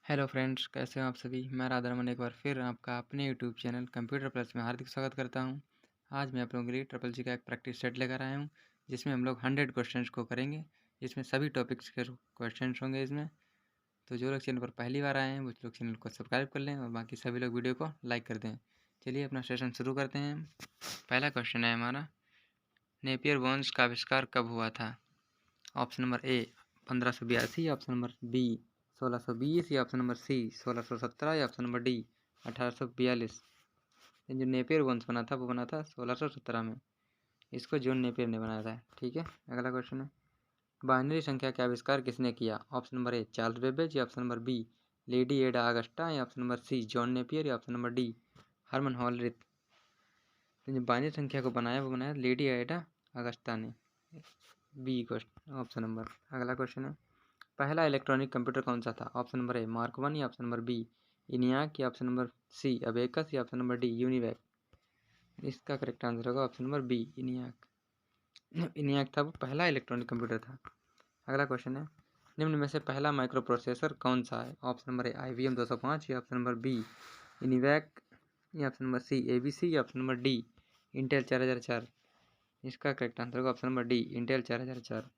Hello friends, कैसे हो आप सभी। मैं राधा रमन एक बार फिर आपका अपने यूट्यूब चैनल कंप्यूटर प्लस में हार्दिक स्वागत करता हूं। आज मैं आप लोगों के लिए ट्रिपल सी का एक प्रैक्टिस सेट लेकर आया हूं, जिसमें हम लोग 100 क्वेश्चंस को करेंगे। जिसमें सभी टॉपिक्स के क्वेश्चंस होंगे इसमें। तो जो लोग चैनल पर पहली बार आए हैं वो लोग चैनल को सब्सक्राइब कर लें और बाकी सभी लोग वीडियो को लाइक कर दें। चलिए अपना सेशन शुरू करते हैं। पहला क्वेश्चन है हमारा, नेपियर वॉन्स का आविष्कार कब हुआ था। Option number A 1582, option number B 1620, या ऑप्शन नंबर सी 1617, या ऑप्शन नंबर डी 1842। जो नेपियर वंश बना था वो बना था 1617 में। इसको जॉन नेपियर ने बनाया था। ठीक है, अगला क्वेश्चन है, बाइनरी संख्या का आविष्कार किसने किया। Option number A Charles Babbage, या option number B Lady Ada Augusta, या option number C John Napier, या option number D Herman Hollerith. जो बाइनरी संख्या को बनाया वो बनाया लेडी एडा अगस्टा ने। B option number. अगला क्वेश्चन है, पहला इलेक्ट्रॉनिक कंप्यूटर कौन सा था। ऑप्शन नंबर ए मार्क 1, या ऑप्शन नंबर बी इनियाक, या ऑप्शन नंबर सी अबेकस, या ऑप्शन नंबर डी यूनिवैक। इसका करेक्ट आंसर होगा option number B ENIAC. ENIAC था वो पहला इलेक्ट्रॉनिक कंप्यूटर था। अगला क्वेश्चन है, निम्न में से पहला माइक्रो प्रोसेसर कौन सा है। ऑप्शन नंबर ए IBM 205, या ऑप्शन नंबर बी इनिवैक, या ऑप्शन नंबर सी ABC, या ऑप्शन नंबर डी इंटेल 4004। इसका करेक्ट आंसर होगा ऑप्शन नंबर डी इंटेल 4004।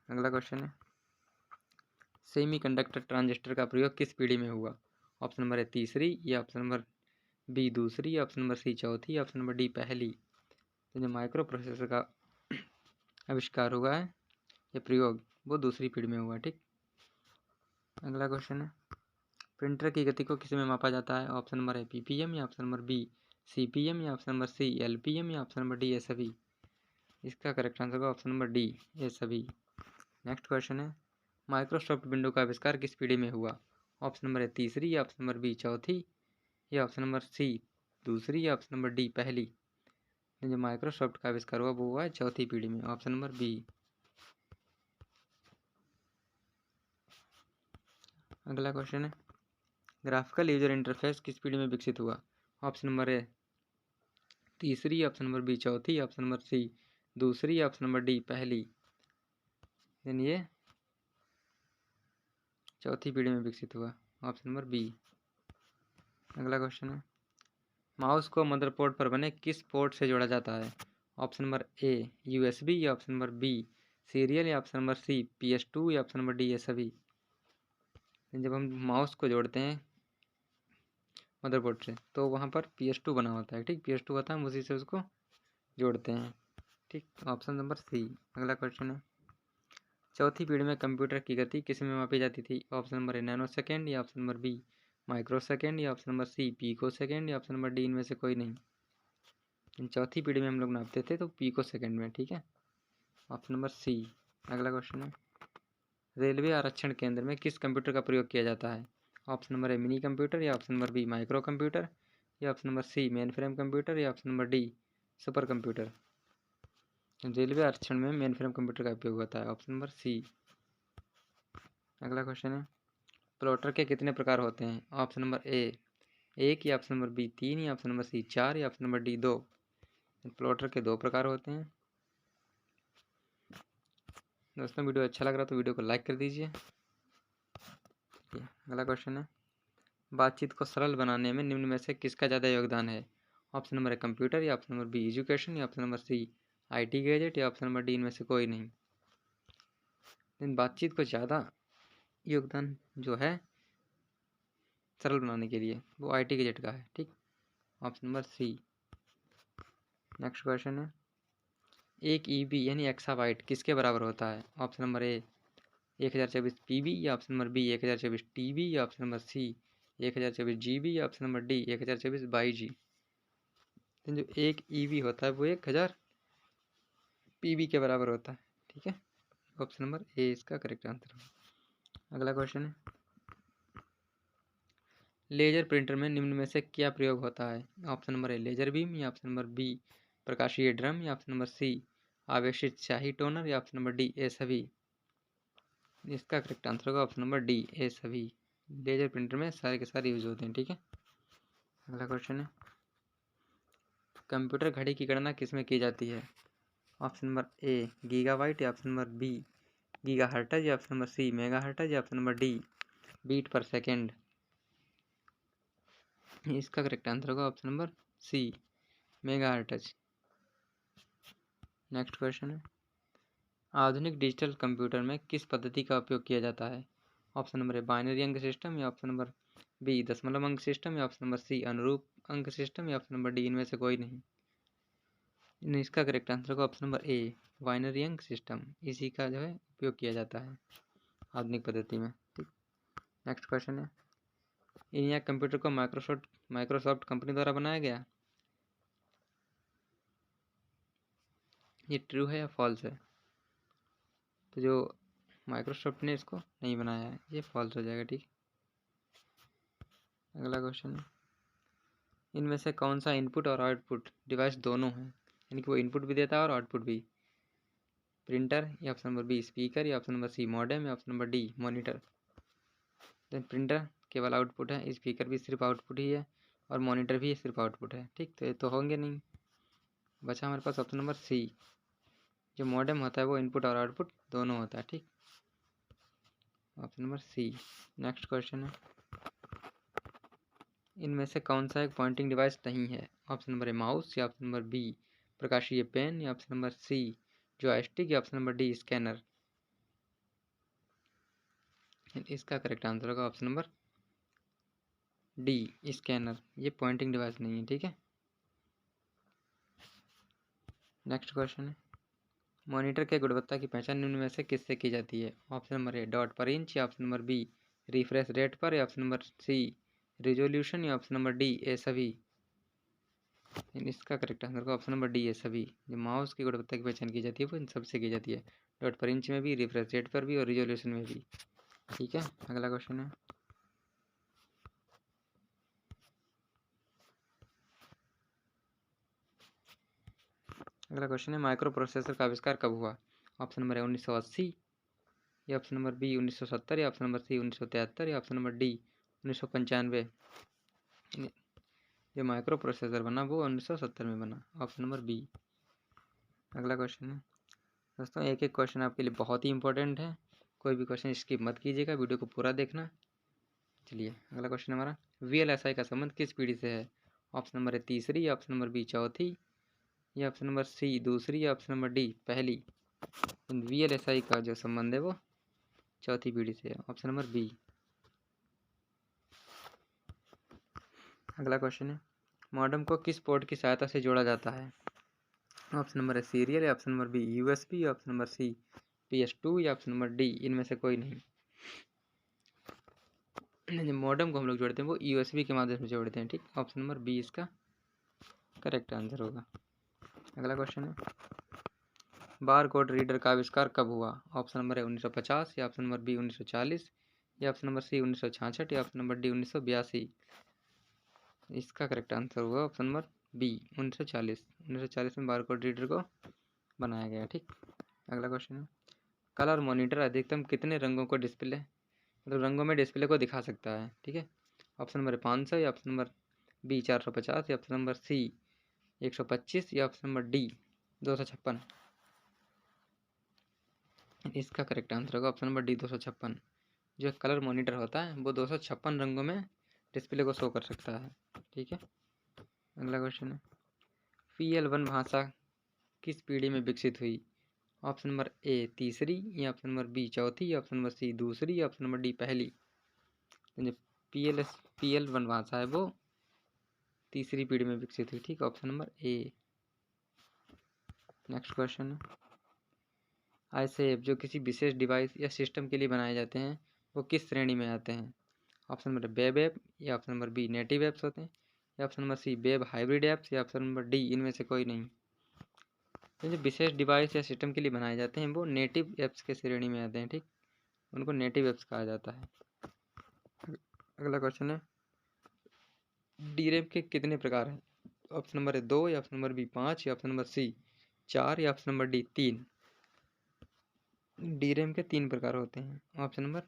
अगला क्वेश्चन है, सेमीकंडक्टर ट्रांजिस्टर का प्रयोग किस पीढ़ी में हुआ। ऑप्शन नंबर ए तीसरी, या ऑप्शन नंबर बी दूसरी, या ऑप्शन नंबर सी चौथी, या ऑप्शन नंबर डी पहली। तो जो माइक्रो प्रोसेसर का आविष्कार हुआ है ये प्रयोग वो दूसरी पीढ़ी में हुआ। ठीक, अगला क्वेश्चन है, प्रिंटर की गति को किस में मापा जाता है। ऑप्शन नंबर ए PPM, या ऑप्शन नंबर बी CPM, या ऑप्शन नंबर सी LPM, या ऑप्शन नंबर डी ये सभी। इसका करेक्ट आंसर होगा ऑप्शन नंबर डी ये सभी। नेक्स्ट क्वेश्चन है, माइक्रोसॉफ्ट विंडो का आविष्कार किस पीढ़ी में हुआ। ऑप्शन नंबर ए तीसरी, या ऑप्शन नंबर बी चौथी, या ऑप्शन नंबर सी दूसरी, या ऑप्शन नंबर डी पहली। जो माइक्रोसॉफ्ट का आविष्कार हुआ वो हुआ है चौथी पीढ़ी में, ऑप्शन नंबर बी। अगला क्वेश्चन है, ग्राफिकल यूजर इंटरफेस किस पीढ़ी में विकसित हुआ। ऑप्शन नंबर ए तीसरी, ऑप्शन नंबर बी चौथी, ऑप्शन नंबर सी दूसरी, ऑप्शन नंबर डी पहली। ये चौथी पीढ़ी में विकसित हुआ, ऑप्शन नंबर बी। अगला क्वेश्चन है, माउस को मदरबोर्ड पर बने किस पोर्ट से जोड़ा जाता है। ऑप्शन नंबर ए USB, या ऑप्शन नंबर बी सीरियल, या ऑप्शन नंबर सी PS2, या ऑप्शन नंबर डी ये सभी। जब हम माउस को जोड़ते हैं मदरबोर्ड से तो वहाँ पर PS2 बना होता है। ठीक, PS2 होता है, हम उसी से उसको जोड़ते हैं। ठीक, ऑप्शन नंबर सी। अगला क्वेश्चन है, चौथी पीढ़ी में कंप्यूटर की गति किस में मापी जाती थी। Option number A nano second, या option number B micro second, या option number C pico second, या ऑप्शन नंबर डी इनमें से कोई नहीं। चौथी पीढ़ी में हम लोग नापते थे तो पीको सेकेंड में। ठीक है, ऑप्शन नंबर सी। अगला क्वेश्चन है, रेलवे आरक्षण केंद्र में किस कंप्यूटर का प्रयोग किया जाता है। Option number A mini computer, या option number B micro computer, या option number C main frame computer, या option number D super computer. Railway आरक्षण में मेन फ्रेम कंप्यूटर का उपयोग होता है, ऑप्शन नंबर सी। अगला क्वेश्चन है, प्लॉटर के कितने प्रकार होते हैं। ऑप्शन नंबर ए 1, या ऑप्शन नंबर बी 3, या ऑप्शन नंबर सी 4, या ऑप्शन नंबर डी 2। प्लॉटर के 2 प्रकार होते हैं। दोस्तों वीडियो अच्छा लग रहा है तो वीडियो को लाइक कर दीजिए। अगला क्वेश्चन है, बातचीत को सरल बनाने में निम्न में से किसका ज़्यादा योगदान है। ऑप्शन नंबर ए कंप्यूटर, या ऑप्शन नंबर बी एजुकेशन, या option number C IT gadget, या ऑप्शन नंबर डी इनमें से कोई नहीं। लेकिन बातचीत को ज़्यादा योगदान जो है सरल बनाने के लिए वो IT गैजेट का है। ठीक, option number C. Next question है, एक EB यानी एक्साबाइट किसके बराबर होता है। ऑप्शन नंबर ए 1024 PB, या ऑप्शन नंबर बी 1024 TB, या ऑप्शन नंबर सी 1024 GB, या ऑप्शन नंबर डी 1024 22G। जो एक EB होता है वो 1000 PB के बराबर होता है। ठीक है, ऑप्शन नंबर ए इसका करेक्ट आंसर है। अगला क्वेश्चन है, लेजर प्रिंटर में निम्न में से क्या प्रयोग होता है। Option number A laser beam, या ऑप्शन नंबर बी प्रकाशीय ड्रम, या ऑप्शन नंबर सी आवेशित स्याही टोनर, या ऑप्शन नंबर डी ए सभी। इसका करेक्ट आंसर होगा ऑप्शन नंबर डी ए सभी। लेजर प्रिंटर में सारे के सारे यूज होते हैं। ठीक है, अगला क्वेश्चन है, कंप्यूटर घड़ी की गणना किस में की जाती है। ऑप्शन नंबर ए गीगाबाइट, या option number B giga hertz, या option number C mega hertz, या option number D bit per second. इसका करेक्ट आंसर होगा option number C, megahertz. Next question है, आधुनिक डिजिटल कंप्यूटर में किस पद्धति का उपयोग किया जाता है? ऑप्शन नंबर ए बाइनरी अंक सिस्टम, या ऑप्शन नंबर बी दशमलव अंक सिस्टम, या ऑप्शन नंबर सी अनुरूप अंक सिस्टम, या ऑप्शन नंबर डी इनमें से कोई नहीं। इसका करेक्ट आंसर होगा ऑप्शन नंबर ए, बाइनरी अंक सिस्टम। इसी का जो है उपयोग किया जाता है आधुनिक पद्धति में। ठीक, नेक्स्ट क्वेश्चन है, ENIAC कंप्यूटर को माइक्रोसॉफ्ट कंपनी द्वारा बनाया गया, ये ट्रू है या फॉल्स है? तो जो माइक्रोसॉफ्ट ने इसको नहीं बनाया है, ये फॉल्स हो जाएगा। ठीक, अगला क्वेश्चन है, इनमें से कौन सा इनपुट और आउटपुट डिवाइस दोनों है, यानी कि वो इनपुट भी देता है और आउटपुट भी? प्रिंटर, या ऑप्शन नंबर बी स्पीकर, या ऑप्शन नंबर सी मॉडेम, या option number D monitor? Then printer केवल आउटपुट है, स्पीकर भी सिर्फ आउटपुट ही है, और मॉनिटर भी सिर्फ आउटपुट है। ठीक, तो ये तो होंगे नहीं। बचा हमारे पास ऑप्शन नंबर सी, जो मॉडेम होता है वो इनपुट और आउटपुट दोनों होता है। ठीक, option number C. Next question है, इनमें से कौन सा एक पॉइंटिंग डिवाइस नहीं है? ऑप्शन नंबर ए माउस, या ऑप्शन नंबर बी प्रकाशीय पेन, या ऑप्शन नंबर सी जॉयस्टिक, या ऑप्शन नंबर डी स्कैनर? इसका करेक्ट आंसर होगा ऑप्शन नंबर डी स्कैनर। ये पॉइंटिंग डिवाइस नहीं है। ठीक है, नेक्स्ट क्वेश्चन है, मॉनिटर के गुणवत्ता की पहचान निम्न में से किससे की जाती है? Option number A dot per inch, या option number B refresh rate पर, या ऑप्शन नंबर सी रिजोल्यूशन, या ऑप्शन नंबर डी ए सभी? इसका करेक्ट आंसर होगा ऑप्शन नंबर डी ए सभी। जो माउस की गुणवत्ता की पहचान की जाती है वो इन सबसे की जाती है, डॉट पर इंच में भी, रिफ्रेश रेट पर भी, और रिजोल्यूशन में भी। ठीक है, अगला क्वेश्चन है, माइक्रो प्रोसेसर का आविष्कार कब हुआ? ऑप्शन नंबर ए 1980, या ऑप्शन नंबर बी 1970, या ऑप्शन नंबर सी 1973, या ऑप्शन नंबर डी 1995? जो माइक्रो प्रोसेसर बना वो 1970 में बना, ऑप्शन नंबर बी। अगला क्वेश्चन है, दोस्तों एक एक क्वेश्चन आपके लिए बहुत ही इंपॉर्टेंट है, कोई भी क्वेश्चन स्किप मत कीजिएगा, वीडियो को पूरा देखना। चलिए अगला क्वेश्चन हमारा, VLSI का संबंध किस पीढ़ी से है? ऑप्शन नंबर ए तीसरी, या ऑप्शन नंबर बी चौथी, या ऑप्शन नंबर सी दूसरी, या ऑप्शन नंबर डी पहली? VLSI का जो संबंध है वो चौथी पीढ़ी से है, ऑप्शन नंबर बी। अगला क्वेश्चन है, मॉडेम को किस पोर्ट की सहायता से जोड़ा जाता है? ऑप्शन नंबर है सीरियल, या ऑप्शन नंबर बी USB, या ऑप्शन नंबर सी PS2, या ऑप्शन नंबर डी इनमें से कोई नहीं। जो मॉडेम को हम लोग जोड़ते हैं वो USB के माध्यम से जोड़ते हैं। ठीक, ऑप्शन नंबर बी इसका करेक्ट आंसर होगा। अगला क्वेश्चन है, बार कोड रीडर का आविष्कार कब हुआ? ऑप्शन नंबर है 1950, या ऑप्शन नंबर बी 1940, या ऑप्शन नंबर सी 1966, या ऑप्शन नंबर डी 1982? इसका करेक्ट आंसर होगा ऑप्शन नंबर बी 1940। 1940 में बार कोड रीडर को बनाया गया। ठीक, अगला क्वेश्चन है, कलर मॉनिटर अधिकतम कितने रंगों को डिस्प्ले, मतलब रंगों में डिस्प्ले को दिखा सकता है? ठीक है, ऑप्शन नंबर 500, या ऑप्शन नंबर बी 450, या ऑप्शन नंबर सी 125, या ऑप्शन नंबर डी 256? इसका करेक्ट आंसर होगा ऑप्शन नंबर डी 256। जो कलर मॉनिटर होता है वो 256 रंगों में डिस्प्ले को शो कर सकता है। ठीक है, अगला क्वेश्चन है, PL1 भाषा किस पीढ़ी में विकसित हुई? ऑप्शन नंबर ए तीसरी, या ऑप्शन नंबर बी चौथी, या ऑप्शन नंबर सी दूसरी, या ऑप्शन नंबर डी पहली? तो जो PL1 भाषा है वो तीसरी पीढ़ी में विकसित हुई। ठीक, ऑप्शन नंबर ए। नेक्स्ट क्वेश्चन है, ISAF जो किसी विशेष डिवाइस या सिस्टम के लिए बनाए जाते हैं वो किस श्रेणी में आते हैं? ऑप्शन नंबर वेब ऐप, या option number B native apps होते हैं, या option number C web hybrid apps, या ऑप्शन नंबर डी इनमें से कोई नहीं? तो जो विशेष डिवाइस या सिस्टम के लिए बनाए जाते हैं वो नेटिव ऐप्स के श्रेणी में आते हैं। ठीक, उनको नेटिव ऐप्स कहा जाता है। अगला क्वेश्चन है, DRAM के कितने प्रकार हैं? ऑप्शन नंबर है 2, या ऑप्शन नंबर बी 5, या ऑप्शन नंबर सी 4, या ऑप्शन नंबर डी 3? DRAM के 3 प्रकार होते हैं, ऑप्शन नंबर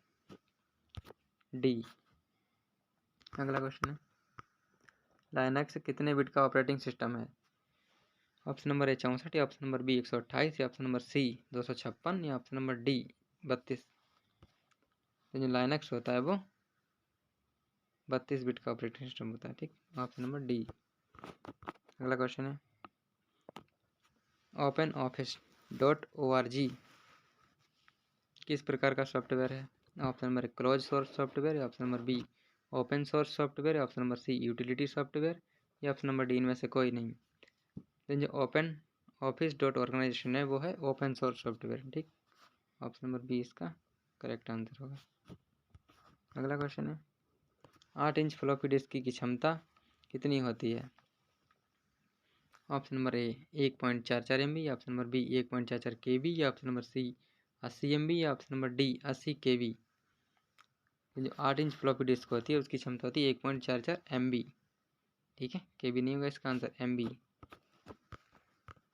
डी। अगला क्वेश्चन है, लाइनक्स कितने बिट का ऑपरेटिंग सिस्टम है? ऑप्शन नंबर ए 64, या ऑप्शन नंबर बी 128, या ऑप्शन नंबर सी 256, या ऑप्शन नंबर डी 32? तो जो लाइनक्स होता है वो 32 बिट का ऑपरेटिंग सिस्टम होता है, ठीक। Option number D. अगला क्वेश्चन है ओपन ऑफिस .org किस प्रकार का सॉफ्टवेयर है? Option number close source software, option number B open source software, option number C utility software, या ऑप्शन नंबर डी इनमें से कोई नहीं। तो जो ओपन ऑफिस .ऑर्गेनाइजेशन है वो है ओपन सोर्स सॉफ्टवेयर, ठीक। ऑप्शन नंबर बी इसका करेक्ट आंसर होगा। अगला क्वेश्चन है 8 इंच फ्लॉपी डिस्क की क्षमता कितनी होती है? Option number A 1.44 MB, option number B 1.44 KB, या ऑप्शन नंबर सी 80 MB, या ऑप्शन नंबर डी 80 KB। जो 8 इंच फ्लॉपी डिस्क होती है उसकी क्षमता होती है 1.44 MB, ठीक है। KB नहीं होगा इसका आंसर, MB।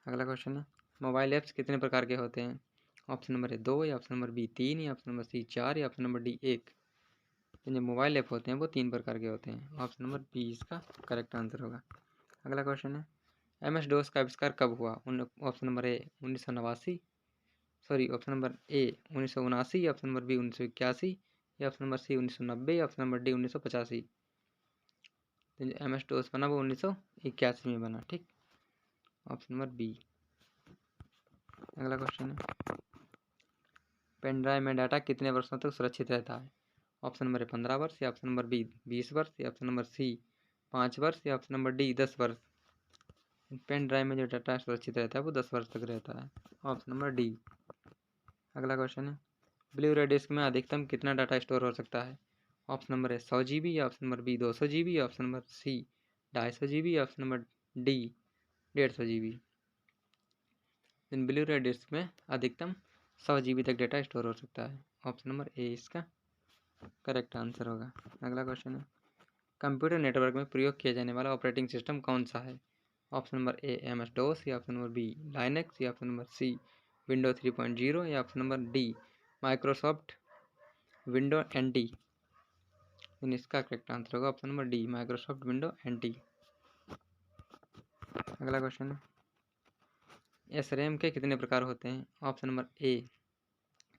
अगला क्वेश्चन है मोबाइल ऐप्स कितने प्रकार के होते हैं? ऑप्शन नंबर ए 2, या ऑप्शन नंबर बी 3, या ऑप्शन नंबर सी 4, या ऑप्शन नंबर डी 1। जो मोबाइल ऐप होते हैं वो 3 प्रकार के होते हैं। ऑप्शन नंबर बी इसका करेक्ट आंसर होगा। अगला क्वेश्चन है MS DOS का आविष्कार कब हुआ? Option number A 1989, sorry option number A 1979, option number B 1981, या ऑप्शन नंबर सी 1990, या option number D 1985। MS DOS बना वो 1981 में बना, ठीक। Option number B. अगला क्वेश्चन है पेन ड्राइव में डाटा कितने वर्षों तक सुरक्षित रहता है? ऑप्शन नंबर ए 15 वर्ष, या ऑप्शन नंबर बी 20 वर्ष, या ऑप्शन नंबर सी 5 वर्ष, या ऑप्शन नंबर डी 10 वर्ष। पेन ड्राइव में जो डाटा सुरक्षित रहता है वो 10 वर्ष तक रहता है। Option number D. अगला क्वेश्चन है ब्लू रे डिस्क में अधिकतम कितना डाटा स्टोर हो सकता है? ऑप्शन नंबर है 100 GB, या ऑप्शन नंबर बी 200 GB, या ऑप्शन नंबर सी 250 GB, या option number D 150 GB। Blue रे डिस्क में अधिकतम 100 GB तक डाटा स्टोर हो सकता है। ऑप्शन नंबर ए इसका करेक्ट आंसर होगा। अगला क्वेश्चन है कंप्यूटर नेटवर्क में प्रयोग किया जाने वाला ऑपरेटिंग सिस्टम कौन सा है? ऑप्शन नंबर ए MS DOS, या ऑप्शन नंबर बी लाइनक्स, या ऑप्शन नंबर सी विंडो 3.0, या option number D Microsoft window NT। इसका करेक्ट आंसर होगा option number D Microsoft window NT। अगला क्वेश्चन है SRAM के कितने प्रकार होते हैं? ऑप्शन नंबर ए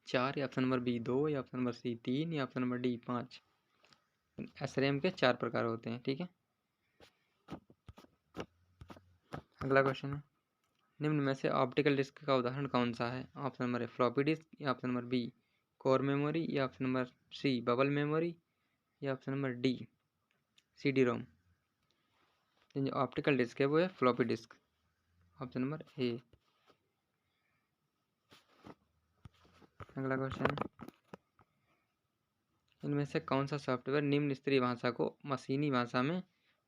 4, या ऑप्शन नंबर बी 2, या ऑप्शन नंबर सी 3, या ऑप्शन नंबर डी 5। SRAM के 4 प्रकार होते हैं, ठीक है। अगला क्वेश्चन है निम्न में से ऑप्टिकल डिस्क का उदाहरण कौन सा है? Option number A floppy disk, या option number B core memory, या option number C bubble memory, या ऑप्शन नंबर डी CD-ROM। जो ऑप्टिकल डिस्क है वो है floppy disk. Option number A. अगला क्वेश्चन है इनमें से कौन सा सॉफ्टवेयर निम्न स्तरीय भाषा को मशीनी भाषा में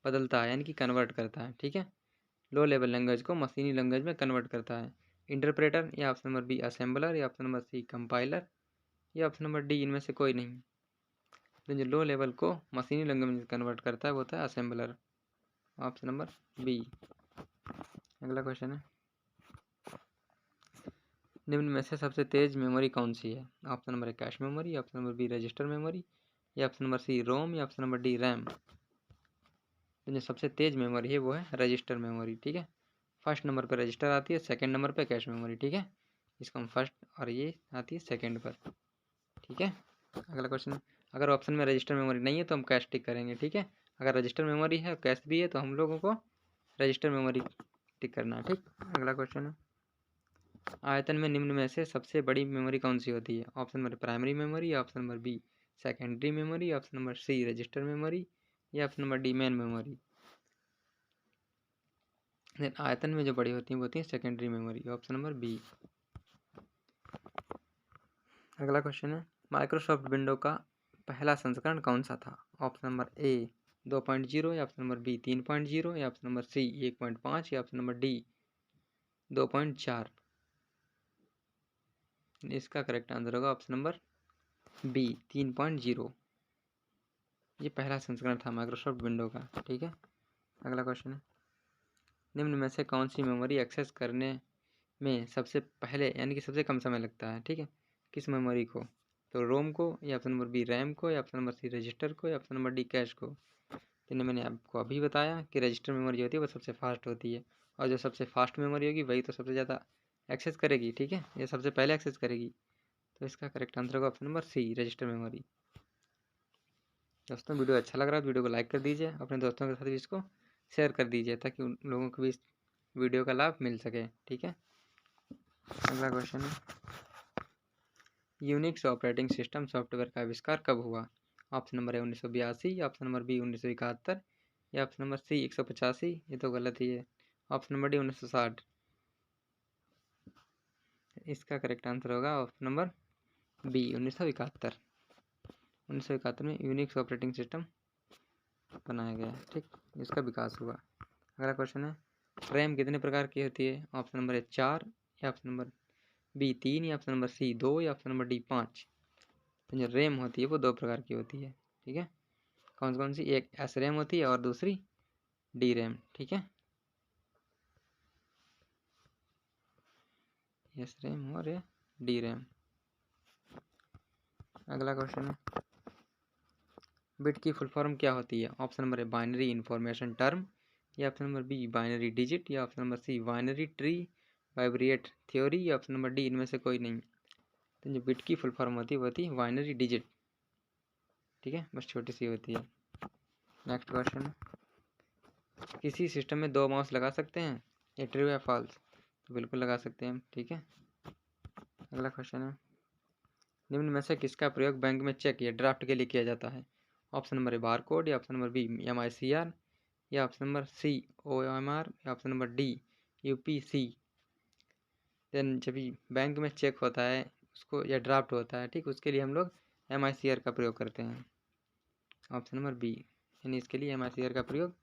बदलता है, यानी कि कन्वर्ट करता है, ठीक है। लो लेवल लैंग्वेज को मशीनी लैंग्वेज में कन्वर्ट करता है। इंटरप्रेटर, या ऑप्शन नंबर बी असेंबलर, या ऑप्शन नंबर सी कंपाइलर, या ऑप्शन नंबर डी इनमें से कोई नहीं। तो जो लो लेवल को मशीनी लैंग्वेज में कन्वर्ट करता है वो होता है असेंबलर। Option number B. अगला क्वेश्चन है निम्न में से सबसे तेज मेमोरी कौन सी है? Option number A cache memory, option number B register memory, या ऑप्शन नंबर सी रोम, या ऑप्शन नंबर डी रैम। तो जो सबसे तेज मेमोरी है वो है रजिस्टर मेमोरी, ठीक है। फर्स्ट नंबर पर रजिस्टर आती है, सेकंड नंबर पर कैश मेमोरी, ठीक है। इसको हम फर्स्ट और ये आती है सेकंड पर, ठीक है। अगला क्वेश्चन अगर ऑप्शन में रजिस्टर मेमोरी नहीं है तो हम कैश टिक करेंगे, ठीक है। अगर रजिस्टर मेमोरी है कैश भी है तो हम लोगों को रजिस्टर मेमोरी टिक करना है, ठीक। अगला क्वेश्चन है आयतन में निम्न में से सबसे बड़ी मेमोरी कौन सी होती है? Option number primary memory, option number B secondary memory, option number C register memory, या option number D main memory. आयतन में जो बड़ी होती हैं वो होती है secondary memory. Option number B. अगला क्वेश्चन है माइक्रोसॉफ्ट विंडो का पहला संस्करण कौन सा था? ऑप्शन नंबर ए 2.0, या ऑप्शन नंबर बी 3.0, या ऑप्शन नंबर सी 1.5, या ऑप्शन नंबर डी 2.4। इसका करेक्ट आंसर होगा ऑप्शन नंबर बी 3.0। ये पहला संस्करण था माइक्रोसॉफ्ट विंडो का, ठीक है। अगला क्वेश्चन है निम्न में से कौन सी मेमोरी एक्सेस करने में सबसे पहले यानी कि सबसे कम समय लगता है, ठीक है। किस मेमोरी को? तो रोम को, या ऑप्शन नंबर बी रैम को, या ऑप्शन नंबर सी रजिस्टर को, या ऑप्शन नंबर डी कैश को। तो मैंने आपको अभी बताया कि रजिस्टर मेमोरी होती है वो सबसे फास्ट होती है, और जो सबसे फास्ट मेमोरी होगी वही तो सबसे ज़्यादा एक्सेस करेगी, ठीक है। ये सबसे पहले एक्सेस करेगी। तो इसका करेक्ट आंसर होगा option number C register memory. दोस्तों वीडियो अच्छा लग रहा है तो वीडियो को लाइक कर दीजिए, अपने दोस्तों के साथ भी इसको शेयर कर दीजिए ताकि उन लोगों को भी इस वीडियो का लाभ मिल सके। ठीक है, अगला क्वेश्चन है, यूनिक्स ऑपरेटिंग सिस्टम सॉफ्टवेयर का आविष्कार कब हुआ? Option number A 1982, option number B 1971, या ऑप्शन नंबर सी 185। ये तो गलत ही है। Option number D 1960। इसका करेक्ट आंसर होगा ऑप्शन नंबर बी 1971। 1971 में यूनिक्स ऑपरेटिंग सिस्टम बनाया गया। ठीक, इसका विकास हुआ। अगला क्वेश्चन है, रैम कितने प्रकार की होती है? ऑप्शन नंबर ए 4, या ऑप्शन नंबर बी 3, या ऑप्शन नंबर सी 2, या ऑप्शन नंबर डी 5। तो जो रैम होती है वो 2 प्रकार की होती है। ठीक है, कौन कौन सी? एक एस रैम होती है और दूसरी डी रैम। ठीक है, एस रैम और डी रैम। अगला क्वेश्चन है, बिट की फुल फॉर्म क्या होती है? Option number A binary information term, या option number B binary digit, या option number C binary tree vibrate theory, या ऑप्शन नंबर डी इनमें से कोई नहीं। तो जो बिट की फुल फॉर्म होती है वो होती है बाइनरी डिजिट। ठीक है, बस छोटी सी होती है। नेक्स्ट क्वेश्चन है, किसी सिस्टम में 2 माउस लगा सकते हैं? ये ट्रू या फॉल्स? तो बिल्कुल लगा सकते हैं हम। ठीक है, अगला क्वेश्चन है, निम्न में से किसका प्रयोग बैंक में चेक या ड्राफ्ट के लिए किया जाता है? Option number A bar code, या ऑप्शन नंबर बी MICR, या ऑप्शन नंबर सी OMR, या option number D UPC। Then जब भी बैंक में चेक होता है उसको या ड्राफ्ट होता है, ठीक, उसके लिए हम लोग MICR का प्रयोग करते हैं। ऑप्शन नंबर बी, यानी इसके लिए MICR का प्रयोग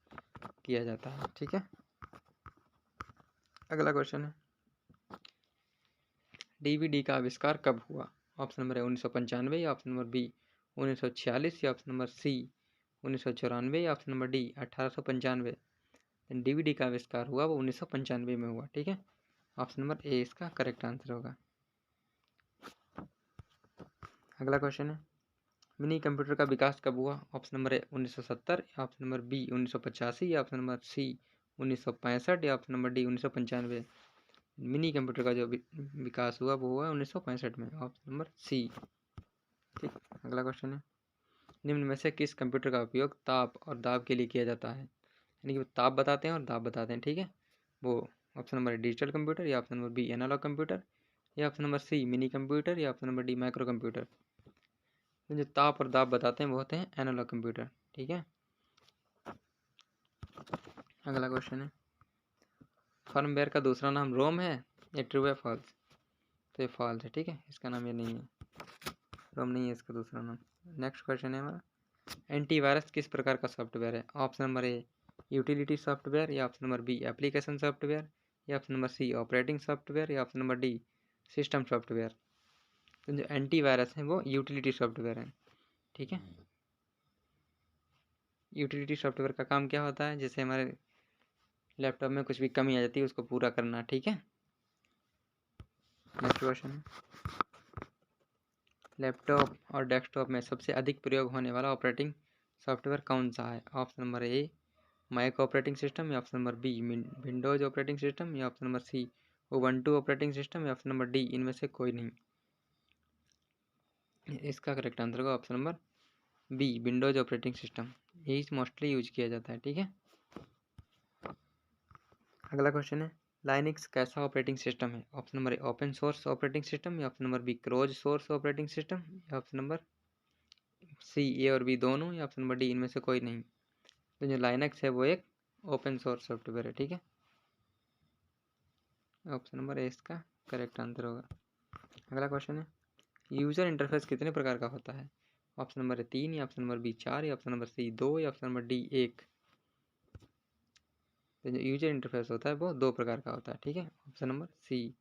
किया जाता है। ठीक है, अगला क्वेश्चन है, DVD का आविष्कार कब हुआ? ऑप्शन नंबर ए 1995, या ऑप्शन नंबर बी 1946, या ऑप्शन नंबर सी 1994, या ऑप्शन नंबर डी 1895। DVD का आविष्कार हुआ वो 1995 में हुआ। ठीक है, ऑप्शन नंबर ए इसका करेक्ट आंसर होगा। अगला क्वेश्चन है, मिनी कंप्यूटर का विकास कब हुआ? ऑप्शन नंबर ए 1970, या ऑप्शन नंबर बी 1985, या ऑप्शन नंबर सी 1965, या option number D 1995। Mini computer का जो विकास हुआ वो हुआ 1965 में। Option number C. ठीक, अगला क्वेश्चन है, निम्न में से किस कंप्यूटर का उपयोग ताप और दाब के लिए किया जाता है? यानी कि वो ताप बताते हैं और दाब बताते हैं। ठीक है, वो ऑप्शन नंबर डिजिटल कंप्यूटर, या option number B analog computer, या option number C mini computer, या option number D micro computer. तो जो ताप और दाब बताते हैं वो होते हैं एनालॉग कंप्यूटर। ठीक है, अगला क्वेश्चन है, फर्मवेयर का दूसरा नाम रोम है? ये ट्रू है फॉल्स? तो ये फॉल्स है। ठीक है, इसका नाम ये नहीं है, रोम नहीं है इसका दूसरा नाम। नेक्स्ट क्वेश्चन है हमारा, एंटीवायरस किस प्रकार का सॉफ्टवेयर है? Option number A utility software, या option number B application software, या option number C operating software, या option number D system software. तो जो एंटीवायरस है वो यूटिलिटी सॉफ्टवेयर है। ठीक है, यूटिलिटी सॉफ्टवेयर का काम क्या होता है? जैसे हमारे लैपटॉप में कुछ भी कमी आ जाती है उसको पूरा करना। ठीक है, नेक्स्ट क्वेश्चन है, लैपटॉप और डेस्कटॉप में सबसे अधिक प्रयोग होने वाला ऑपरेटिंग सॉफ्टवेयर कौन सा है? Option number A Mac operating system, या option number B Windows operating system, या option number C Ubuntu operating system, या ऑप्शन नंबर डी इनमें से कोई नहीं। इसका करेक्ट आंसर होगा option number B Windows operating system. यही मोस्टली यूज किया जाता है। ठीक है, अगला क्वेश्चन है, लाइनक्स कैसा ऑपरेटिंग सिस्टम है? Option number A open source operating system, या option number B close source operating system, या ऑप्शन नंबर सी ए और बी दोनों, या ऑप्शन नंबर डी इनमें से कोई नहीं। तो जो लाइनक्स है वो एक ओपन सोर्स सॉफ्टवेयर है। ठीक है, ऑप्शन नंबर ए इसका करेक्ट आंसर होगा। अगला क्वेश्चन है, यूजर इंटरफेस कितने प्रकार का होता है? ऑप्शन नंबर ए 3, या ऑप्शन नंबर बी 4, या ऑप्शन नंबर सी 2, या ऑप्शन नंबर डी 1। तो जो यूजर इंटरफेस होता है वो 2 प्रकार का होता है। ठीक है, ऑप्शन नंबर सी।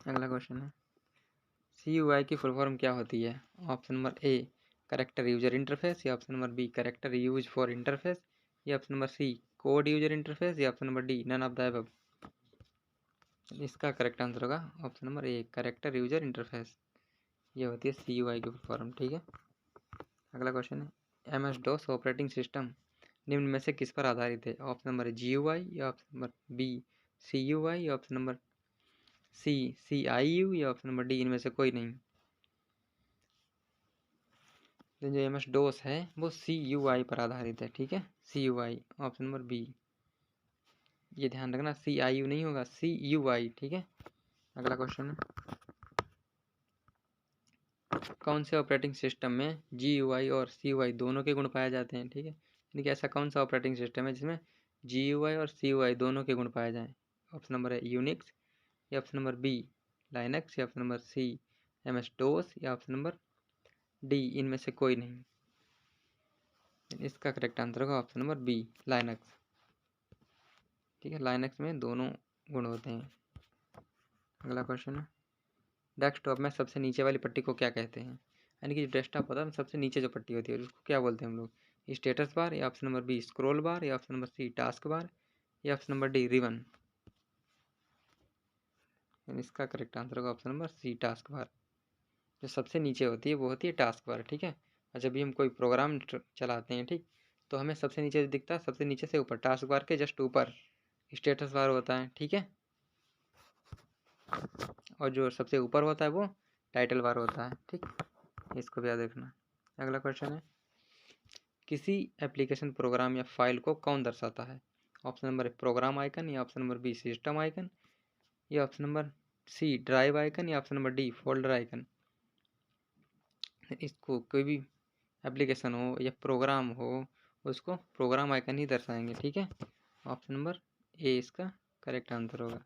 अगला क्वेश्चन है, CUI की फुल फॉर्म क्या होती है? Option number A character user interface, या option number B character use for interface, या option number C code user interface, या option number D none of the above. इसका करेक्ट आंसर होगा option number A character user interface. ये होती है CUI की full form. ठीक है, अगला क्वेश्चन है, MS-DOS ऑपरेटिंग सिस्टम निम्न में से किस पर आधारित है? ऑप्शन नंबर GUI, या ऑप्शन नंबर बी CUI, या ऑप्शन नंबर सी CIU, या ऑप्शन नंबर डी इनमें से कोई नहीं। तो जो एम एस डोस है वो CUI पर आधारित है, ठीक है, CUI, ऑप्शन नंबर बी। ये ध्यान रखना, CIU नहीं होगा, CUI, ठीक है। अगला क्वेश्चन है, कौन से ऑपरेटिंग सिस्टम में GUI और CUI दोनों के गुण पाए जाते हैं, ठीक है। यानी कि ऐसा कौन सा ऑपरेटिंग सिस्टम है जिसमें GUI और CUI दोनों के गुण पाए जाएं। ऑप्शन नंबर है यूनिक्स, या ऑप्शन नंबर बी लाइनक्स, या ऑप्शन नंबर सी MS डोस, या ऑप्शन नंबर डी इनमें से कोई नहीं। इसका करेक्ट आंसर होगा ऑप्शन नंबर बी लाइनक्स, ठीक है। लाइनक्स में दोनों गुण होते हैं। अगला क्वेश्चन है, डेस्कटॉप में सबसे नीचे वाली पट्टी को क्या कहते हैं। यानी कि डेस्कटॉप होता है सबसे नीचे जो पट्टी होती है उसको क्या बोलते हैं हम लोग, स्टेटस बार, या option number B scroll bar, या option number C task bar, या ऑप्शन नंबर डी रिबन। इसका करेक्ट आंसर होगा option number C task bar. जो सबसे नीचे होती है वो होती है टास्क बार, ठीक है। और जब भी हम कोई प्रोग्राम चलाते हैं, ठीक, तो हमें सबसे नीचे जो दिखता है, सबसे नीचे से ऊपर टास्क बार के जस्ट ऊपर स्टेटस बार होता है, ठीक है। और जो सबसे ऊपर होता है वो टाइटल बार होता है, ठीक। इसको भी याद रखना। अगला क्वेश्चन है, किसी एप्लीकेशन प्रोग्राम या फाइल को कौन दर्शाता है। ऑप्शन नंबर प्रोग्राम आइकन, या option number B system icon, या option number C drive icon, या option number D folder icon. इसको कोई भी एप्लीकेशन हो या प्रोग्राम हो उसको प्रोग्राम आइकन ही दर्शाएंगे, ठीक है। ऑप्शन नंबर ए इसका करेक्ट आंसर होगा।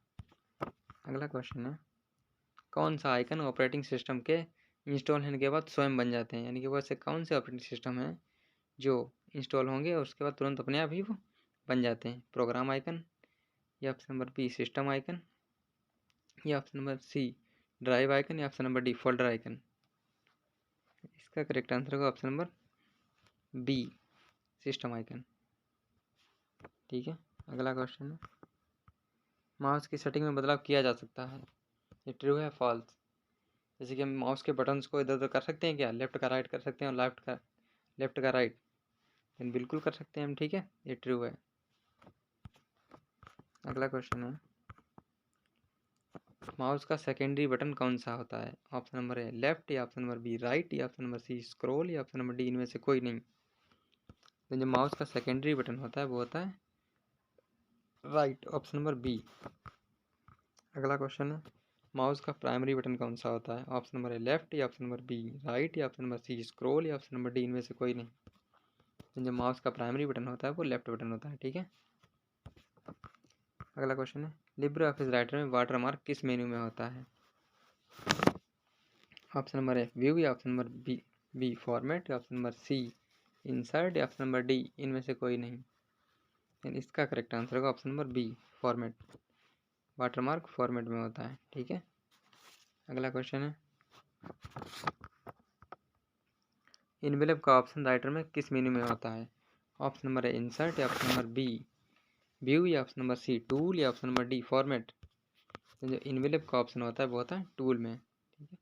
अगला क्वेश्चन है, कौन सा आइकन ऑपरेटिंग सिस्टम के इंस्टॉल होने के बाद स्वयं बन जाते हैं। यानी कि वैसे कौन से ऑपरेटिंग सिस्टम है जो इंस्टॉल होंगे और उसके बाद तुरंत अपने आप ही वो बन जाते हैं। प्रोग्राम आइकन, या option number B system icon, या option number C drive icon, या option number D folder icon. इसका करेक्ट आंसर होगा option number B system icon, ठीक है। अगला क्वेश्चन है, माउस की सेटिंग में बदलाव किया जा सकता है, ये ट्रू है फॉल्स। जैसे कि हम माउस के बटन्स को इधर उधर कर सकते हैं क्या, लेफ्ट का राइट कर सकते हैं और लेफ्ट का राइट, लेकिन बिल्कुल कर सकते हैं हम, ठीक है, ये ट्रू है। अगला क्वेश्चन है, माउस का सेकेंडरी बटन कौन सा होता है। ऑप्शन नंबर ए लेफ्ट, या ऑप्शन नंबर बी राइट, या ऑप्शन नंबर सी स्क्रॉल, या ऑप्शन नंबर डी इनमें से कोई नहीं। तो जो माउस का सेकेंडरी बटन होता है वो होता है राइट, ऑप्शन नंबर बी। अगला क्वेश्चन है, माउस का प्राइमरी बटन कौन सा होता है। ऑप्शन नंबर ए लेफ्ट, या ऑप्शन नंबर बी राइट, या ऑप्शन नंबर सी स्क्रॉल, या ऑप्शन नंबर डी इनमें से कोई नहीं। तो जो माउस का प्राइमरी बटन होता है वो लेफ्ट बटन होता है, ठीक है। अगला क्वेश्चन है, लिब्रे ऑफिस राइटर में वाटरमार्क किस मेन्यू में होता है। ऑप्शन नंबर ए व्यू, या ऑप्शन नंबर बी फॉर्मेट, या ऑप्शन नंबर सी इंसर्ट, या ऑप्शन नंबर डी इनमें से कोई नहीं। इसका करेक्ट आंसर होगा option number B format, watermark format में होता है, ठीक है। अगला क्वेश्चन है, इनवेलप का ऑप्शन राइटर में किस मेन्यू में होता है। ऑप्शन नंबर ए इंसर्ट, या ऑप्शन नंबर बी व्यू, या ऑप्शन नंबर सी टूल, या ऑप्शन नंबर डी फॉर्मेट। तो जो इनवेलप का ऑप्शन होता है वो होता है टूल में, ठीक है।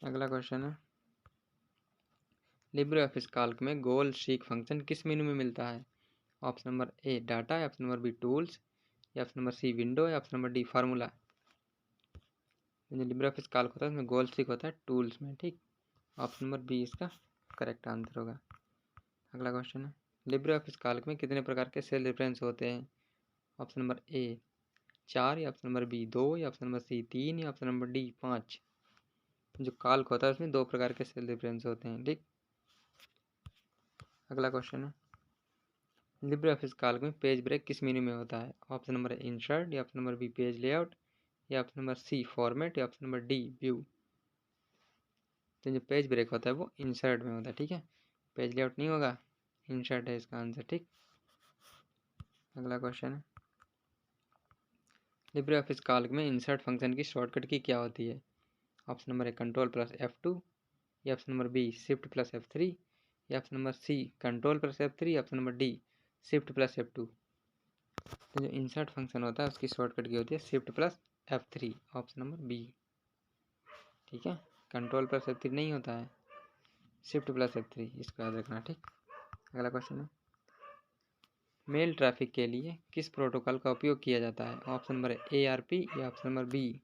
अगला क्वेश्चन है, लिब्रे ऑफिस कैल्क में गोल सीक फंक्शन किस मेन्यू में मिलता है। ऑप्शन नंबर ए डाटा, या ऑप्शन नंबर बी टूल्स, या ऑप्शन नंबर सी विंडो, या ऑप्शन नंबर डी फार्मूला। जो लिब्रे ऑफिस कैल्क होता है उसमें गोल सीक होता है टूल्स में, ठीक। ऑप्शन नंबर बी इसका करेक्ट आंसर होगा। अगला क्वेश्चन है, लिब्रे ऑफिस कैल्क में कितने प्रकार के सेल रेफरेंस होते हैं। ऑप्शन नंबर ए 4, या ऑप्शन नंबर बी 2, या ऑप्शन नंबर सी 3, या ऑप्शन नंबर डी 5। जो कैल्क होता है उसमें 2 प्रकार के सेल रेफरेंस होते हैं, ठीक। अगला क्वेश्चन है, लिब्रे ऑफिस कैल्क में पेज ब्रेक किस मेन्यू में होता है। ऑप्शन नंबर ए इंसर्ट, या option number B page layout, या ऑप्शन नंबर सी फॉर्मेट, या ऑप्शन नंबर डी व्यू। तो जो पेज ब्रेक होता है वो इंसर्ट में होता है, ठीक है। पेज लेआउट नहीं होगा, इंसर्ट है इसका आंसर, ठीक। अगला क्वेश्चन है, लिब्रे ऑफिस कैल्क में इंसर्ट फंक्शन की शॉर्टकट की क्या होती है। Option number A control plus F2, या option number B shift plus F3, या option number C control plus F3, या option number D shift plus F2। तो जो इंसर्ट फंक्शन होता है उसकी शॉर्टकट की होती है shift plus F3, option number B, ठीक है। कंट्रोल प्लस F3 नहीं होता है, शिफ्ट प्लस F3, इसको याद रखना, ठीक। अगला क्वेश्चन है, मेल ट्रैफिक के लिए किस प्रोटोकॉल का उपयोग किया जाता है। ऑप्शन नंबर ए ARP, या ऑप्शन नंबर बी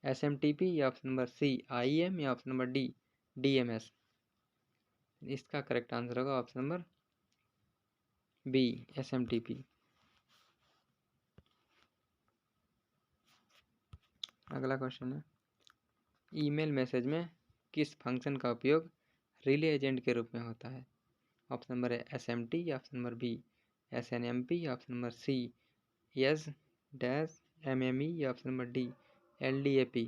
SMTP, या ऑप्शन नंबर सी IM, या ऑप्शन नंबर डी DMS। इसका करेक्ट आंसर होगा ऑप्शन नंबर बी, SMTP। अगला क्वेश्चन है, ईमेल मैसेज में किस फंक्शन का उपयोग रिले एजेंट के रूप में होता है? ऑप्शन नंबर है SMT, option number B SNMP, option number C S-MME, या ऑप्शन नंबर डी LDAP।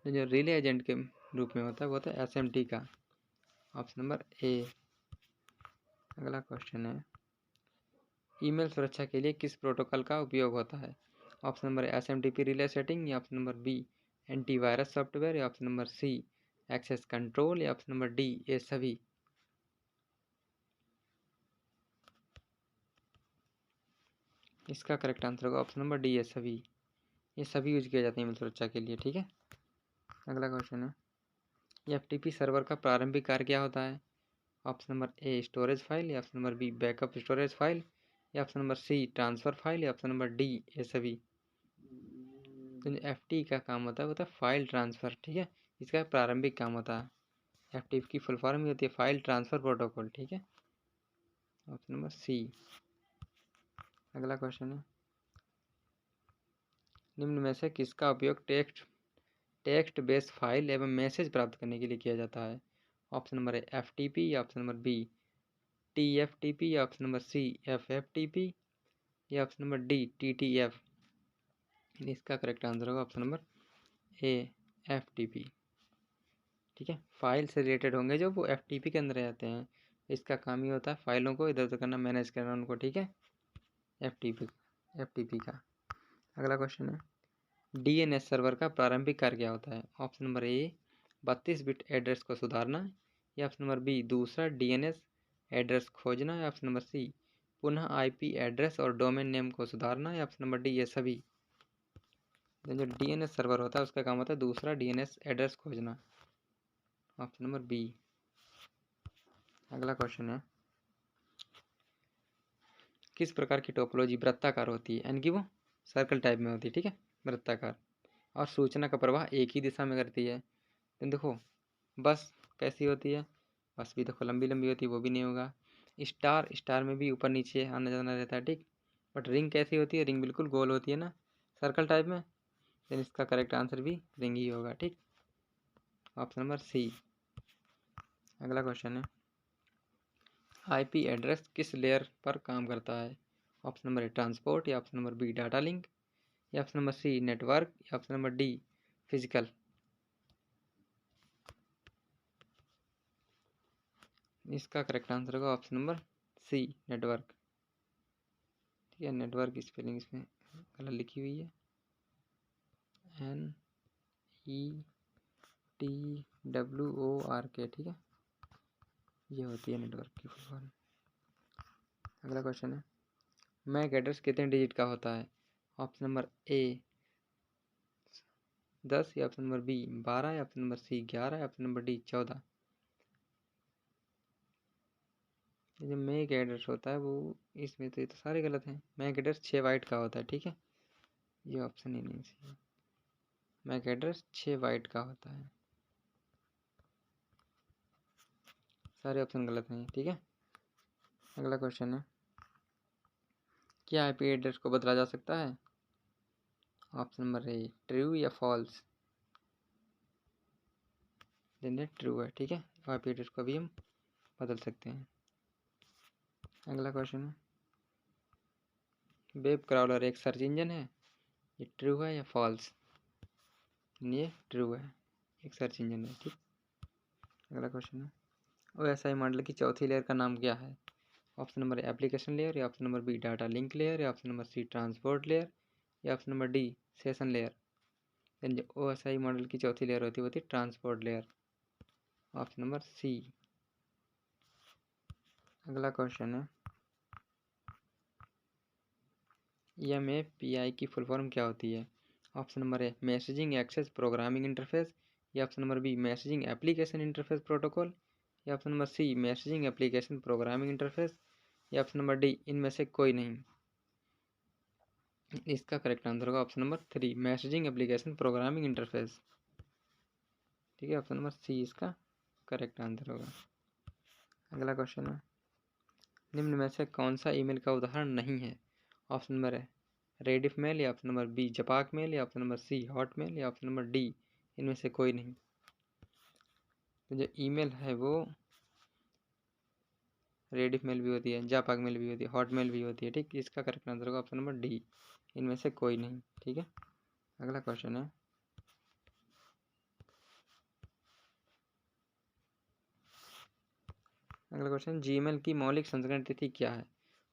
जो रिले एजेंट के रूप में होता है वो होता है SMT का, ऑप्शन नंबर ए। अगला क्वेश्चन है, ईमेल सुरक्षा के लिए किस प्रोटोकॉल का उपयोग होता है? Option number SMTP relay setting, या option number B antivirus software, या option number C access control, या ऑप्शन नंबर डी ये सभी। इसका करेक्ट आंसर होगा ऑप्शन नंबर डी ये सभी। ये सभी यूज किए जाते हैं ईमेल सुरक्षा के लिए, ठीक है। अगला क्वेश्चन है, FTP सर्वर का प्रारंभिक कार्य क्या होता है? Option number A storage file, या option number B backup storage file, या option number C transfer file, या ऑप्शन नंबर डी ये सभी। तो FTP का काम होता है वो होता है फाइल ट्रांसफ़र, ठीक है। इसका प्रारंभिक काम होता है। FTP की फुल फॉर्म ही होती है फाइल ट्रांसफ़र प्रोटोकॉल, ठीक है, ऑप्शन नंबर सी। अगला क्वेश्चन है, निम्न में से किसका उपयोग टेक्स्ट बेस्ड फाइल एवं मैसेज प्राप्त करने के लिए किया जाता है? ऑप्शन नंबर है FTP, या ऑप्शन नंबर बी TFTP, या ऑप्शन नंबर सी FFTP, या ऑप्शन नंबर डी TTF। इसका करेक्ट आंसर होगा ऑप्शन नंबर ए FTP, ठीक है। फाइल से रिलेटेड होंगे जो वो FTP के अंदर आते हैं। इसका काम ही होता है फाइलों को इधर उधर करना, मैनेज करना उनको, ठीक है, FTP का। अगला क्वेश्चन है, DNS सर्वर का प्रारंभिक कार्य क्या होता है? ऑप्शन नंबर ए 32 बिट एड्रेस को सुधारना, या ऑप्शन नंबर बी दूसरा DNS एड्रेस खोजना, या ऑप्शन नंबर सी पुनः IP एड्रेस और डोमेन नेम को सुधारना, या ऑप्शन नंबर डी ये सभी। जो DNS सर्वर होता है उसका काम होता है दूसरा DNS एड्रेस खोजना, ऑप्शन नंबर बी। अगला क्वेश्चन है, किस प्रकार की टोपोलॉजी वृत्ताकार होती है? यानी कि वो सर्कल टाइप में होती है, ठीक है, वृत्ताकार, और सूचना का प्रवाह एक ही दिशा में करती है। तो देखो बस कैसी होती है? बस भी देखो लंबी लंबी होती है, वो भी नहीं होगा। स्टार में भी ऊपर नीचे आना जाना रहता है, ठीक। बट रिंग कैसी होती है? रिंग बिल्कुल गोल होती है ना, सर्कल टाइप में। देन इसका करेक्ट आंसर भी रिंग ही होगा, ठीक, ऑप्शन नंबर सी। अगला क्वेश्चन है, IP एड्रेस किस लेयर पर काम करता है? ऑप्शन नंबर ए ट्रांसपोर्ट, या option number B data link, या ऑप्शन नंबर सी नेटवर्क, या ऑप्शन नंबर डी फिजिकल। इसका करेक्ट आंसर होगा ऑप्शन नंबर सी नेटवर्क, ठीक है। नेटवर्क की स्पेलिंग इसमें गलत लिखी हुई है, NETWORK, ठीक है, ये होती है नेटवर्क की फुल फॉर्म। अगला क्वेश्चन है, मैक एड्रेस कितने डिजिट का होता है? ऑप्शन नंबर ए 10, या ऑप्शन नंबर बी 12, या ऑप्शन नंबर सी 11, या ऑप्शन नंबर डी 14। जो मैक एड्रेस होता है वो इसमें तो ये तो सारे गलत हैं। मैक एड्रेस 6 बाइट का होता है, ठीक है, ये ऑप्शन ही नहीं सही है। मैक एड्रेस 6 बाइट का होता है, सारे ऑप्शन गलत हैं, ठीक है। अगला क्वेश्चन है, क्या IP एड्रेस को बदला जा सकता है? ऑप्शन नंबर ए ट्रू, या फॉल्स। देन ट्रू है, ठीक है, IP एड्रेस को भी हम बदल सकते हैं। अगला क्वेश्चन है, वेब क्राउलर एक सर्च इंजन है, ये ट्रू है या फॉल्स? ये ट्रू है, एक सर्च इंजन है, ठीक। अगला क्वेश्चन है, OSI मॉडल की चौथी लेयर का नाम क्या है? ऑप्शन नंबर एप्लीकेशन लेयर, या option number B data link layer, या option number C transport layer, या option number D session layer. Then जो OSI मॉडल की चौथी लेयर होती है वो होती है transport layer, option number C. अगला क्वेश्चन है, EMAPI की फुल फॉर्म क्या होती है? Option number A messaging access programming interface, या option number B messaging application interface protocol, या option number C messaging application programming interface, या ऑप्शन नंबर डी इनमें से कोई नहीं। इसका करेक्ट आंसर होगा option number 3 messaging application programming interface, ठीक है, ऑप्शन नंबर सी इसका करेक्ट आंसर होगा। अगला क्वेश्चन है, निम्न में से कौन सा ईमेल का उदाहरण नहीं है? ऑप्शन नंबर है रेडिफ मेल, या option number B Zapak mail, या option number C Hotmail, या ऑप्शन नंबर डी इनमें से कोई नहीं। तो जो ईमेल है वो रेडिफ मेल भी होती है, जापाक मेल भी होती है, हॉट मेल भी होती है। ठीक, इसका करेक्ट आंसर होगा ऑप्शन नंबर डी, इनमें से कोई नहीं। ठीक है, अगला क्वेश्चन है, अगला क्वेश्चन, जीमेल की मौलिक संस्करण तिथि क्या है?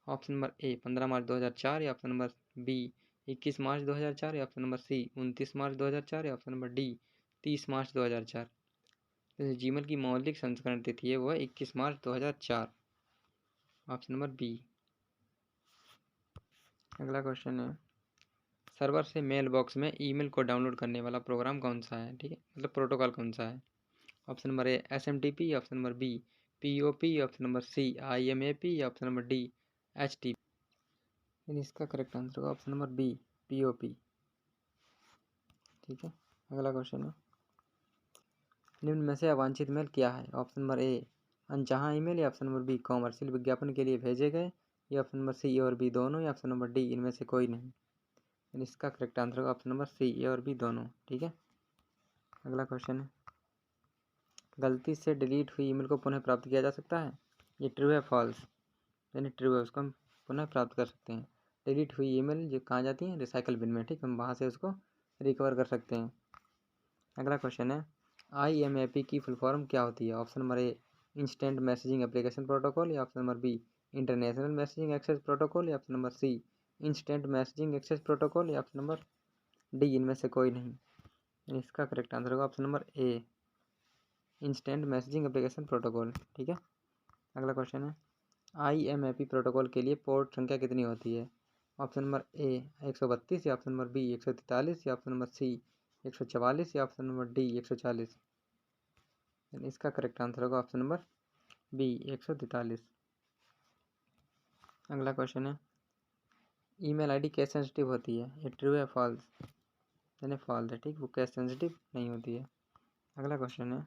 ऑप्शन नंबर ए 15 मार्च 2004, या ऑप्शन नंबर बी 21 मार्च 2004, या ऑप्शन नंबर सी 29 मार्च 2004, या ऑप्शन नंबर डी 30 मार्च 2004। तो जीमेल की मौलिक संस्करण तिथि है वो है 21 मार्च 2004, ऑप्शन नंबर बी। अगला क्वेश्चन है, सर्वर से मेल बॉक्स में ईमेल को डाउनलोड करने वाला प्रोग्राम कौन सा है? ठीक है, मतलब प्रोटोकॉल कौन सा है? Option number A SMTP, option number B POP, option number C IMAP, या ऑप्शन नंबर डी HTTP। इसका करेक्ट आंसर होगा ऑप्शन नंबर बी POP। ठीक है, अगला क्वेश्चन है, निम्न में से अवांछित मेल क्या है? ऑप्शन नंबर ए अनचाहा ईमेल, या ऑप्शन नंबर बी कॉमर्शियल विज्ञापन के लिए भेजे गए, या ऑप्शन नंबर सी ए और बी दोनों, या ऑप्शन नंबर डी इनमें से कोई नहीं। इसका करेक्ट आंसर होगा ऑप्शन नंबर सी ए और बी दोनों। ठीक है, अगला क्वेश्चन है, गलती से डिलीट हुई ईमेल को पुनः प्राप्त किया जा सकता है? ये ट्रू है फॉल्स? यानी ट्रू है, उसको हम पुनः प्राप्त कर सकते हैं। डिलीट हुई ईमेल जो कहाँ जाती है? रिसाइकल बिन में। ठीक, हम वहाँ से उसको रिकवर कर सकते हैं। अगला क्वेश्चन है, IMAP की फुल फॉर्म क्या होती है? Option number A instant messaging application protocol, या option number B international messaging access protocol, या option number C instant messaging access protocol, या ऑप्शन नंबर डी इनमें से कोई नहीं। इसका करेक्ट आंसर होगा option number A instant messaging application protocol. ठीक है, अगला क्वेश्चन है, IMAP प्रोटोकॉल के लिए पोर्ट संख्या कितनी होती है? ऑप्शन नंबर ए 132, या ऑप्शन नंबर बी 143, या ऑप्शन नंबर सी 144, या ऑप्शन नंबर डी 140। इसका करेक्ट आंसर होगा ऑप्शन नंबर बी 143। अगला क्वेश्चन है, ईमेल आईडी कैश सेंसिटिव होती है? ये ट्रू है फॉल्स? यानी फॉल्स है। ठीक, वो कैश सेंसिटिव नहीं होती है। अगला क्वेश्चन है,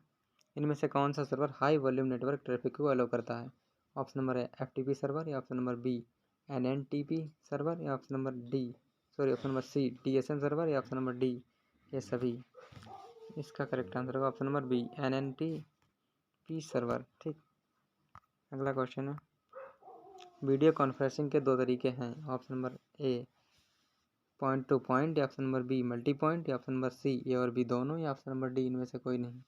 इनमें से कौन सा server high volume network traffic को अलो करता है? ऑप्शन नंबर है FTP सर्वर, या option number B NNTP server, या option number option number C DSM server, या ऑप्शन नंबर डी ये सभी। इसका करेक्ट आंसर होगा option number B NNTP server. ठीक, अगला क्वेश्चन है, वीडियो कॉन्फ्रेंसिंग के दो तरीके हैं। Option number A point two point, या option number B multi point, या ऑप्शन नंबर सी ए और बी दोनों, या ऑप्शन नंबर डी इनमें से कोई नहीं।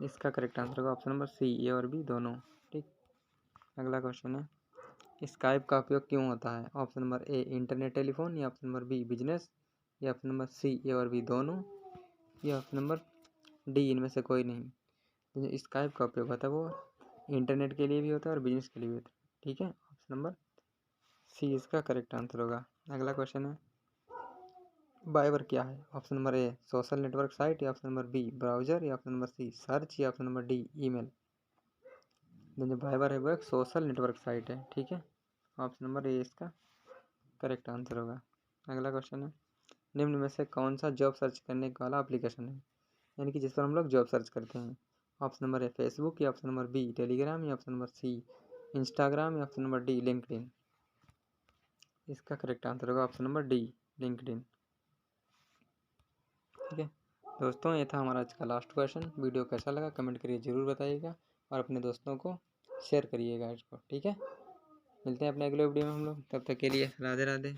इसका करेक्ट आंसर होगा ऑप्शन नंबर सी ए और बी दोनों। ठीक, अगला क्वेश्चन है, स्काइप का उपयोग क्यों होता है? ऑप्शन नंबर ए इंटरनेट टेलीफोन, या ऑप्शन नंबर बी बिजनेस, या ऑप्शन नंबर सी ए और बी दोनों, या ऑप्शन नंबर डी इनमें से कोई नहीं। जो स्काइप का उपयोग होता है वो इंटरनेट के लिए भी होता है और बिजनेस के लिए भी होता है। ठीक है, ऑप्शन नंबर सी इसका करेक्ट आंसर होगा। अगला क्वेश्चन है, बाइबर क्या है? ऑप्शन नंबर ए सोशल नेटवर्क साइट, या ऑप्शन नंबर बी ब्राउजर, या ऑप्शन नंबर सी सर्च, या ऑप्शन नंबर डी ईमेल। जो बाइबर है वो एक सोशल नेटवर्क साइट है। ठीक है, ऑप्शन नंबर ए इसका करेक्ट आंसर होगा। अगला क्वेश्चन है, निम्न में से कौन सा जॉब सर्च करने वाला एप्लीकेशन है, यानी कि जिस पर हम लोग जॉब सर्च करते हैं? ऑप्शन नंबर है फेसबुक, या ऑप्शन नंबर बी टेलीग्राम, या ऑप्शन नंबर सी इंस्टाग्राम, या ऑप्शन नंबर डी लिंक्डइन। इसका करेक्ट आंसर होगा ऑप्शन नंबर डी लिंक्डइन। ठीक है दोस्तों, ये था हमारा आज का लास्ट क्वेश्चन। वीडियो कैसा लगा कमेंट करिए ज़रूर बताइएगा, और अपने दोस्तों को शेयर करिएगा इसको। ठीक है, मिलते हैं अपने अगले वीडियो में हम लोग, तब तक के लिए राधे राधे।